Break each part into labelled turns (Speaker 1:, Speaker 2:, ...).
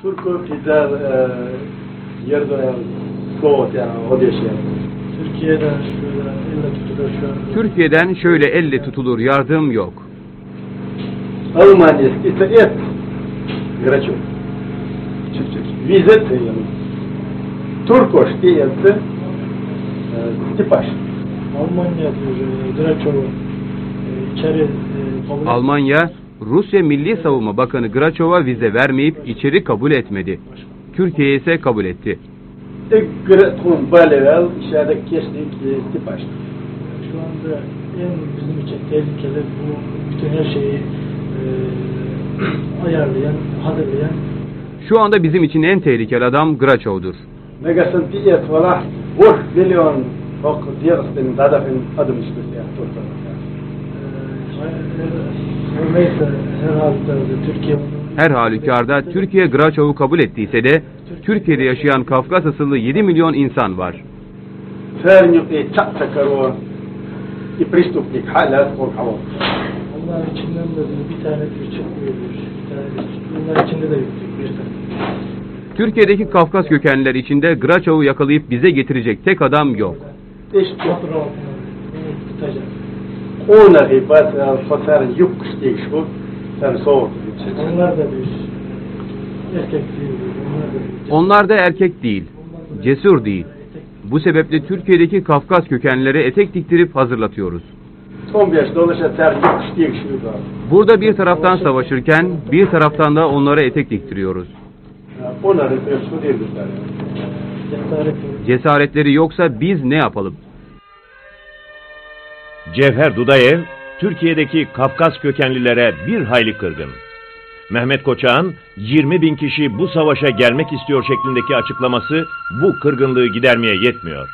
Speaker 1: Türkiye güzel yerde soğuk yani o yaşayan.
Speaker 2: Türkiye'den şöyle elle tutulur yardım yok.
Speaker 1: Almanya ise et. Graço. Vizet yani. Turkoş diyesi tipaş.
Speaker 3: Almanya diyor Graço içeri
Speaker 2: Almanya, Rusya Milli Savunma Bakanı Graçov'a vize vermeyip içeri kabul etmedi. Türkiye ise kabul etti.
Speaker 1: Graço'nun balevel içeride kesinlikle tipaş.
Speaker 3: Şu anda en bizim için tehlikeli bu bütün her şeyi ayarlayan, hazırlayan.
Speaker 2: Şu anda bizim için en tehlikeli adam Graçov'dur.
Speaker 1: Megasın diyet valla 4 milyon diğerinin dadafın adım işlesi yaptı.
Speaker 2: Her halükarda Türkiye Graçov'u kabul ettiyse de Türkiye'de yaşayan Kafkas asıllı 7 milyon insan var.
Speaker 1: Onlar
Speaker 3: içinden de bir tane çıkmıyor. Onlar içinde de bir tane.
Speaker 2: Türkiye'deki Kafkas kökenliler içinde Graçov'u yakalayıp bize getirecek tek adam yok.
Speaker 1: Onlar
Speaker 3: da bir erkek değil.
Speaker 2: Onlar da erkek değil, cesur değil. Bu sebeple Türkiye'deki Kafkas kökenlilere etek diktirip hazırlatıyoruz. Burada bir taraftan savaşırken bir taraftan da onlara etek diktiriyoruz. Cesaretleri yoksa biz ne yapalım?
Speaker 4: Cevher Dudayev, Türkiye'deki Kafkas kökenlilere bir hayli kırgın. Mehmet Koçak'ın 20.000 kişi bu savaşa gelmek istiyor şeklindeki açıklaması bu kırgınlığı gidermeye yetmiyor.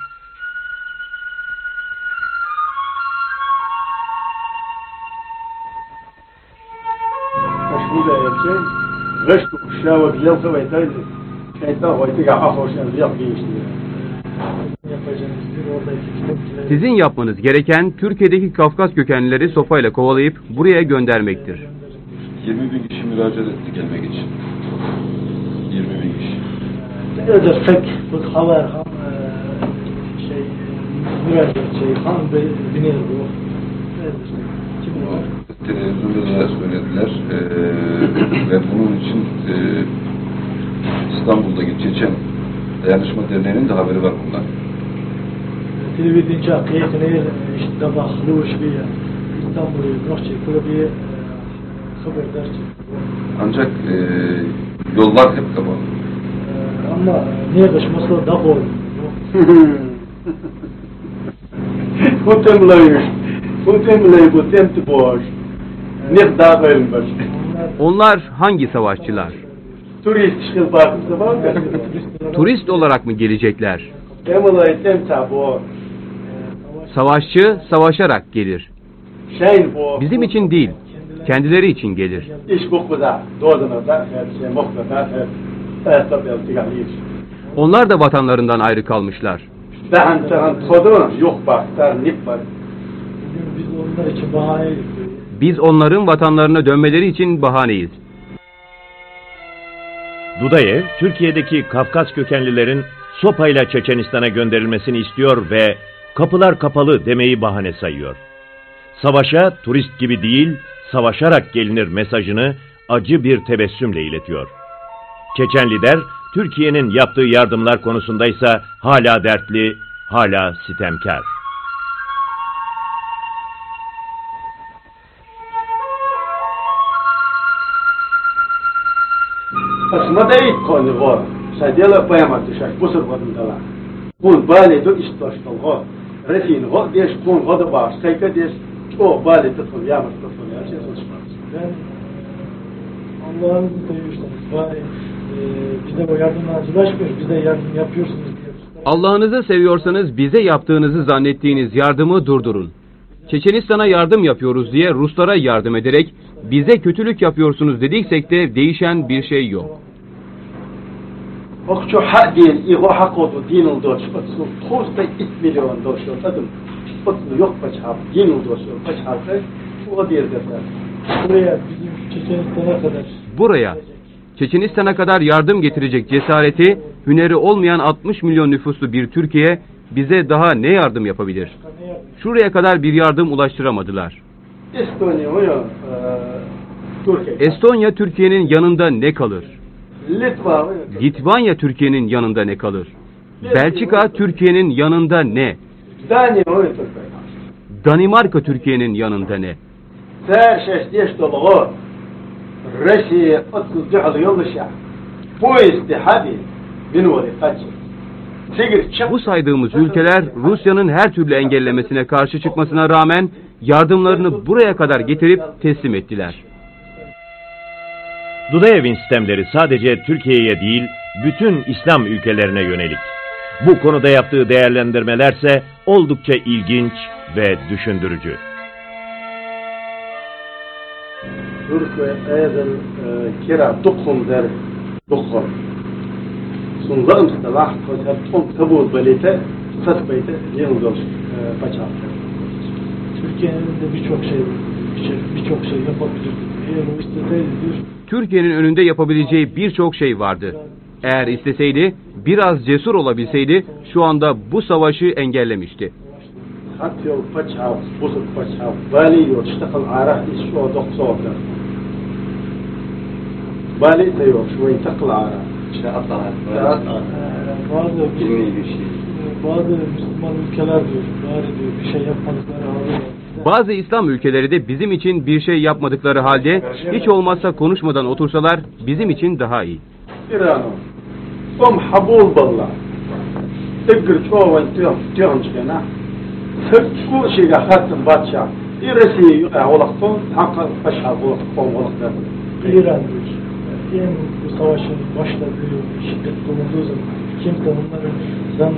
Speaker 2: Sizin yapmanız gereken Türkiye'deki Kafkas kökenlileri sopayla kovalayıp buraya göndermektir.
Speaker 5: 20.000 kişi müracaat etti gelmek için. 20.000 kişi. Televizyonda da söylediler ve bunun için İstanbul'daki Çeçen Dayanışma Derneği'nin de haberi var bundan. Ancak yollar hep kapalı.
Speaker 3: Ama niye kaçması da oldu?
Speaker 2: Onlar hangi savaşçılar? Turist olarak mı gelecekler? Savaşçı savaşarak gelir. Bizim için değil, kendileri için gelir. Onlar da vatanlarından ayrı kalmışlar. Biz onların vatanlarına dönmeleri için bahaneyiz.
Speaker 4: Dudayev, Türkiye'deki Kafkas kökenlilerin sopayla Çeçenistan'a gönderilmesini istiyor ve kapılar kapalı demeyi bahane sayıyor. Savaşa turist gibi değil, savaşarak gelinir mesajını acı bir tebessümle iletiyor. Çeçen lider, Türkiye'nin yaptığı yardımlar konusundaysa hala dertli, hala sitemkar.
Speaker 3: Allah'ın seviyorsanız bize o yardımdan ulaşmıyoruz, bize yardım yapıyorsunuz diyoruz.
Speaker 2: Allah'ınızı seviyorsanız bize yaptığınızı zannettiğiniz yardımı durdurun. Çeçenistan'a yardım yapıyoruz diye Ruslara yardım ederek bize kötülük yapıyorsunuz dediksek de değişen bir şey yok.
Speaker 3: Buraya bizim Çeçenistan'a kadar.
Speaker 2: Buraya Çeçenistan'a kadar yardım getirecek cesareti, hüneri olmayan 60 milyon nüfuslu bir Türkiye bize daha ne yardım yapabilir? Şuraya kadar bir yardım ulaştıramadılar.
Speaker 1: Estonya o ya, Türkiye.
Speaker 2: Estonya Türkiye'nin yanında ne kalır?
Speaker 1: Litva o ya.
Speaker 2: Litvanya Türkiye'nin yanında ne kalır? Belçika Türkiye'nin yanında ne?
Speaker 1: Danya o ya Türkiye.
Speaker 2: Danimarka Türkiye'nin yanında ne?
Speaker 1: Ser şeştiyeş dolu. Rusya 30 cihaz yoldaşı. Bu istihadi binvali kaçı.
Speaker 2: Bu saydığımız ülkeler Rusya'nın her türlü engellemesine karşı çıkmasına rağmen yardımlarını buraya kadar getirip teslim ettiler.
Speaker 4: Dudayev'in sistemleri sadece Türkiye'ye değil, bütün İslam ülkelerine yönelik. Bu konuda yaptığı değerlendirmelerse oldukça ilginç ve düşündürücü.
Speaker 1: Türkiye aydan kira dokun der dokun. Sunzam istilah koyar ton tabu balite satbayte yıldır paçav.
Speaker 3: Türkiye'nin de birçok şey yapabilirdi. Eğer o isteseydi
Speaker 2: Türkiye'nin önünde yapabileceği birçok şey vardı. Eğer isteseydi, biraz cesur olabilseydi şu anda bu savaşı engellemişti.
Speaker 1: Hat yol paçav, bozuk paçav, vali yol iştakal arah iş o doksorda. Vali de yok, şu intakal arah. İşte atlar.
Speaker 3: bazı Müslüman ülkeler diyor, bari diyor bir şey yapmadıkları halde.
Speaker 2: Bazı İslam ülkeleri de bizim için bir şey yapmadıkları halde hiç olmazsa konuşmadan otursalar bizim için daha iyi.
Speaker 1: İran'ı. Habul ballar. Tigr çoğun tüyüm çıkana. Şu şeyge hattın batşa. İresi olaktın hakka paşa olaktın.
Speaker 3: İran diyor. Bu savaşın başladığı, şiddet bulunduğu zaman kimse onlardan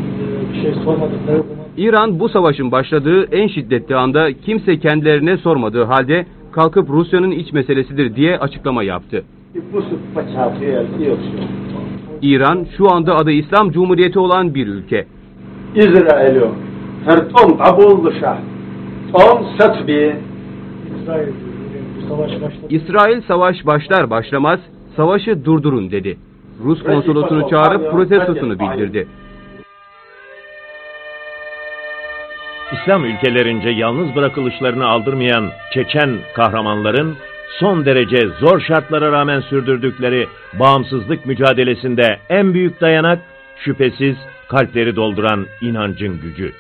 Speaker 3: bir şey sormadıkları zaman
Speaker 2: İran bu savaşın başladığı en şiddetli anda kimse kendilerine sormadığı halde kalkıp Rusya'nın iç meselesidir diye açıklama yaptı. İran şu anda adı İslam Cumhuriyeti olan bir ülke.
Speaker 1: İsrail Tom kabul şah. Tom satbi.
Speaker 3: İsrail bu savaş başladı.
Speaker 2: İsrail savaş başlar başlamaz savaşı durdurun dedi. Rus konsolosunu çağırıp protestosunu bildirdi.
Speaker 4: İslam ülkelerince yalnız bırakılışlarını aldırmayan Çeçen kahramanların son derece zor şartlara rağmen sürdürdükleri bağımsızlık mücadelesinde en büyük dayanak şüphesiz kalpleri dolduran inancın gücü.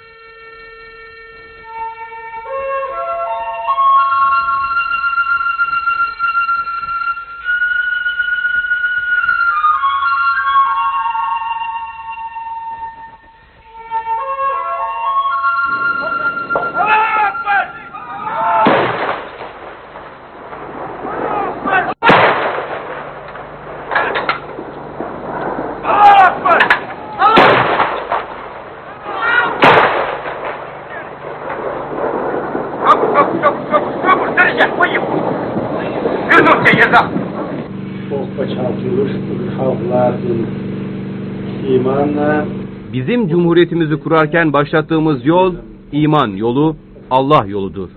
Speaker 2: Bizim cumhuriyetimizi kurarken başlattığımız yol, iman yolu, Allah yoludur.